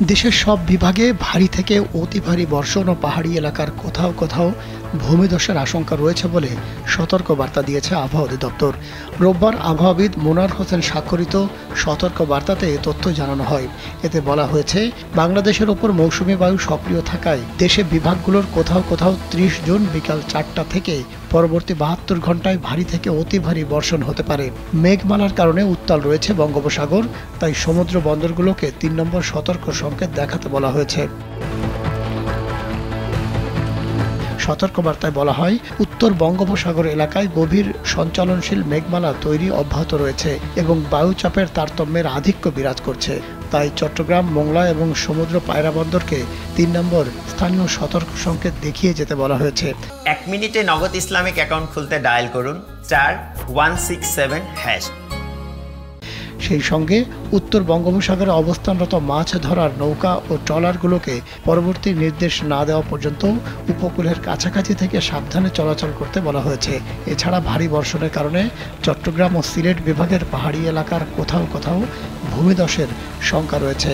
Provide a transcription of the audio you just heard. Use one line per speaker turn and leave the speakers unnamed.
দেশের সব বিভাগে ভারী থেকে অতি ভারী বর্ষণ ও পাহাড়ি এলাকার কোথাও কোথাও ভূমিধসের আশঙ্কা রয়েছে বলে সতর্ক বার্তা দিয়েছে আবহাওয়া অধিদপ্তর। রোববার আবহাওয়াবিদ মোনার হোসেন স্বাক্ষরিত সতর্ক বার্তাতে এ তথ্য জানানো হয়। এতে বলা হয়েছে, বাংলাদেশের ওপর মৌসুমি বায়ু সক্রিয় থাকায় দেশে বিভাগগুলোর কোথাও কোথাও 30 জুন বিকাল 4টা থেকে পরবর্তী 72 ঘন্টায় ভারী থেকে অতি ভারী বর্ষণ হতে পারে। মেঘমালার কারণে উত্তাল রয়েছে বঙ্গোপসাগর, তাই সমুদ্র বন্দরগুলোকে 3 নম্বর সতর্ক সংকেত দেখাতে বলা হয়েছে। সতর্কবার্তায় বলা হয়, উত্তর বঙ্গোপসাগর এলাকায় গভীর সঞ্চালনশীল মেঘমালা তৈরি অব্যাহত রয়েছে এবং বায়ুচাপের তারতম্যের আধিক্য বিরাজ করছে। তাই চট্টগ্রাম, মোংলা এবং সমুদ্র পায়রা বন্দরকে 3 নম্বর স্থানীয় সতর্ক সংকেত দেখিয়ে যেতে বলা হয়েছে।
1 মিনিটে নগদ ইসলামিক অ্যাকাউন্ট খুলতে ডায়াল করুন *167#।
সেই সঙ্গে উত্তর বঙ্গোপসাগরে অবস্থানরত মাছ ধরার নৌকা ও ট্রলারগুলোকে পরবর্তী নির্দেশ না দেওয়া পর্যন্ত উপকূলের কাছাকাছি থেকে সাবধানে চলাচল করতে বলা হয়েছে। এছাড়া ভারী বর্ষণের কারণে চট্টগ্রাম ও সিলেট বিভাগের পাহাড়ি এলাকার কোথাও কোথাও ভূমিধসের শঙ্কা রয়েছে।